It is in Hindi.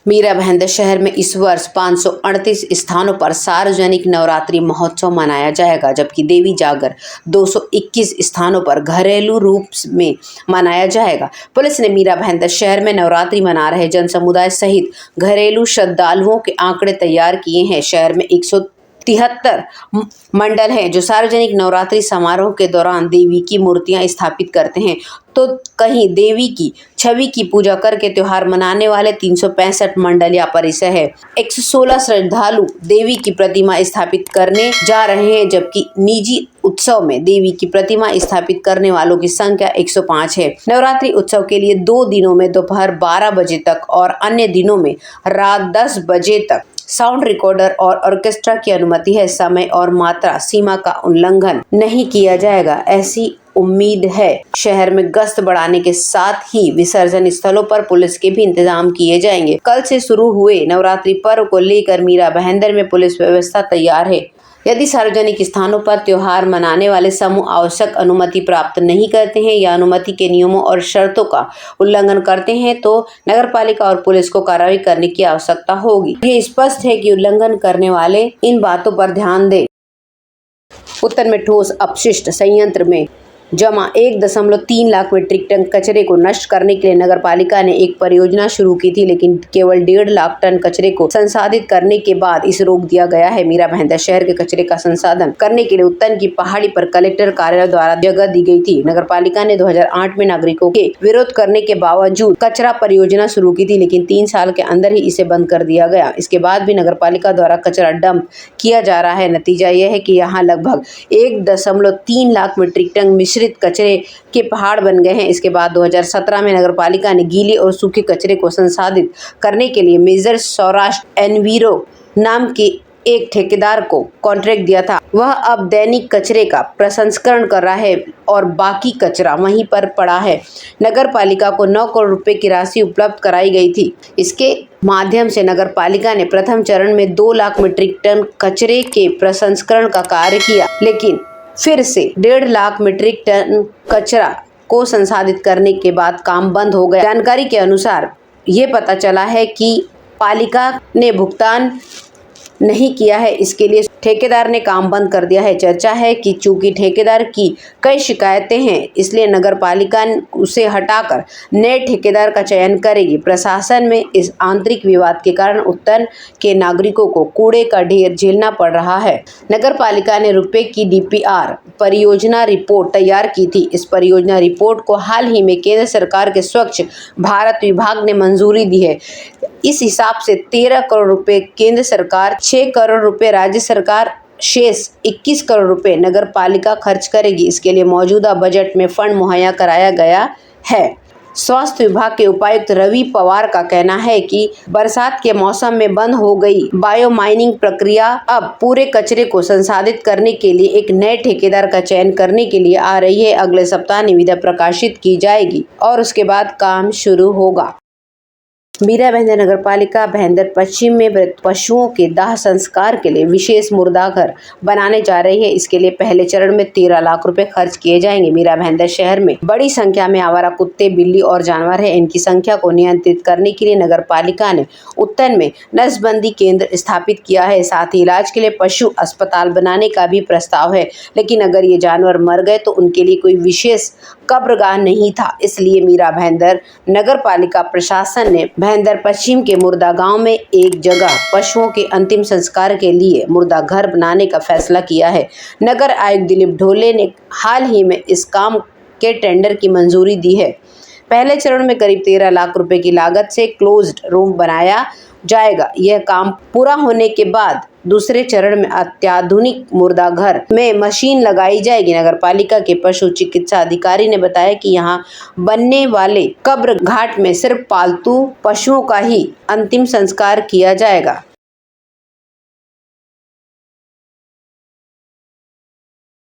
मीरा भाईंदर शहर में इस वर्ष 538 स्थानों पर सार्वजनिक नवरात्रि महोत्सव मनाया जाएगा, जबकि देवी जागर 221 स्थानों पर घरेलू रूप में मनाया जाएगा। पुलिस ने मीरा भाईंदर शहर में नवरात्रि मना रहे जन समुदाय सहित घरेलू श्रद्धालुओं के आंकड़े तैयार किए हैं। शहर में 173 मंडल हैं जो सार्वजनिक नवरात्रि समारोह के दौरान देवी की मूर्तियां स्थापित करते हैं, तो कहीं देवी की छवि की पूजा करके त्योहार मनाने वाले 365 मंडल या परिसर है। 116 श्रद्धालु देवी की प्रतिमा स्थापित करने जा रहे हैं, जबकि निजी उत्सव में देवी की प्रतिमा स्थापित करने वालों की संख्या 105 है। नवरात्रि उत्सव के लिए 2 दिनों में दोपहर 12 बजे तक और अन्य दिनों में रात 10 बजे तक साउंड रिकॉर्डर और ऑर्केस्ट्रा की अनुमति है। समय और मात्रा सीमा का उल्लंघन नहीं किया जाएगा, ऐसी उम्मीद है। शहर में गश्त बढ़ाने के साथ ही विसर्जन स्थलों पर पुलिस के भी इंतजाम किए जाएंगे। कल से शुरू हुए नवरात्रि पर्व को लेकर मीरा भाईंदर में पुलिस व्यवस्था तैयार है। यदि सार्वजनिक स्थानों पर त्योहार मनाने वाले समूह आवश्यक अनुमति प्राप्त नहीं करते हैं या अनुमति के नियमों और शर्तों का उल्लंघन करते हैं, तो नगरपालिका और पुलिस को कार्रवाई करने की आवश्यकता होगी। ये स्पष्ट है कि उल्लंघन करने वाले इन बातों पर ध्यान दें। उत्तर में ठोस अपशिष्ट संयंत्र में जमा 1.3 लाख मीट्रिक टन कचरे को नष्ट करने के लिए नगरपालिका ने एक परियोजना शुरू की थी, लेकिन केवल 1.5 लाख टन कचरे को संसाधित करने के बाद इसे रोक दिया गया है। मीरा भाईंदर शहर के कचरे का संसाधन करने के लिए उत्तन की पहाड़ी पर कलेक्टर कार्यालय द्वारा जगह दी गई थी। नगरपालिका ने 2008 में नागरिकों के विरोध करने के बावजूद कचरा परियोजना शुरू की थी, लेकिन 3 साल के अंदर ही इसे बंद कर दिया गया। इसके बाद भी नगरपालिका द्वारा कचरा डंप किया जा रहा है। नतीजा यह है कि यहाँ लगभग 1.3 लाख मीट्रिक टन कचरे के पहाड़ बन गए हैं। इसके बाद 2017 में नगरपालिका ने गीले और सूखे कचरे को संसाधित करने के लिए मेजर सौराष्ट्र एनवीरो नाम के एक ठेकेदार को कॉन्ट्रैक्ट दिया था। वह अब दैनिक कचरे का प्रसंस्करण कर रहा है और बाकी कचरा वहीं पर पड़ा है। नगरपालिका को 9 करोड़ रुपए की राशि उपलब्ध कराई गई थी। इसके माध्यम से नगरपालिका ने प्रथम चरण में 2 लाख मीट्रिक टन कचरे के प्रसंस्करण का कार्य किया, लेकिन फिर से 1.5 लाख मीट्रिक टन कचरा को संसाधित करने के बाद काम बंद हो गया। जानकारी के अनुसार ये पता चला है कि पालिका ने भुगतान नहीं किया है, इसके लिए ठेकेदार ने काम बंद कर दिया है। चर्चा है कि चूंकि ठेकेदार की कई शिकायतें हैं, इसलिए नगरपालिका उसे हटाकर नए ठेकेदार का चयन करेगी। प्रशासन में इस आंतरिक विवाद के कारण उत्तर के नागरिकों को कूड़े का ढेर झेलना पड़ रहा है। नगरपालिका ने रुपए की DPR परियोजना रिपोर्ट तैयार की थी। इस परियोजना रिपोर्ट को हाल ही में केंद्र सरकार के स्वच्छ भारत विभाग ने मंजूरी दी है। इस हिसाब से 13 करोड़ रुपए केंद्र सरकार, 6 करोड़ रुपए राज्य सरकार, शेष 21 करोड़ रुपए नगरपालिका खर्च करेगी। इसके लिए मौजूदा बजट में फंड मुहैया कराया गया है। स्वास्थ्य विभाग के उपायुक्त रवि पवार का कहना है कि बरसात के मौसम में बंद हो गई बायो माइनिंग प्रक्रिया अब पूरे कचरे को संसाधित करने के लिए एक नए ठेकेदार का चयन करने के लिए आ रही है। अगले सप्ताह निविदा प्रकाशित की जाएगी और उसके बाद काम शुरू होगा। मीरा भाईंदर नगरपालिका भाईंदर पश्चिम में मृत पशुओं के दाह संस्कार के लिए विशेष मुर्दाघर बनाने जा रही है। इसके लिए पहले चरण में 13 लाख रुपए खर्च किए जाएंगे। मीरा भाईंदर शहर में बड़ी संख्या में आवारा कुत्ते, बिल्ली और जानवर है। इनकी संख्या को नियंत्रित करने के लिए नगरपालिका ने उत्तन में नसबंदी केंद्र स्थापित किया है। साथ ही इलाज के लिए पशु अस्पताल बनाने का भी प्रस्ताव है, लेकिन अगर ये जानवर मर गए तो उनके लिए कोई विशेष कब्रगाह नहीं था। इसलिए मीरा भाईंदर नगरपालिका प्रशासन ने भाईंदर पश्चिम के मुर्दा गांव में एक जगह पशुओं के अंतिम संस्कार के लिए मुर्दा घर बनाने का फैसला किया है। नगर आयुक्त दिलीप ढोले ने हाल ही में इस काम के टेंडर की मंजूरी दी है। पहले चरण में करीब 13 लाख रुपए की लागत से क्लोज्ड रूम बनाया जाएगा। यह काम पूरा होने के बाद दूसरे चरण में अत्याधुनिक मुर्दा घर में मशीन लगाई जाएगी। नगरपालिका के पशु चिकित्सा अधिकारी ने बताया कि यहाँ बनने वाले कब्र घाट में सिर्फ पालतू पशुओं का ही अंतिम संस्कार किया जाएगा।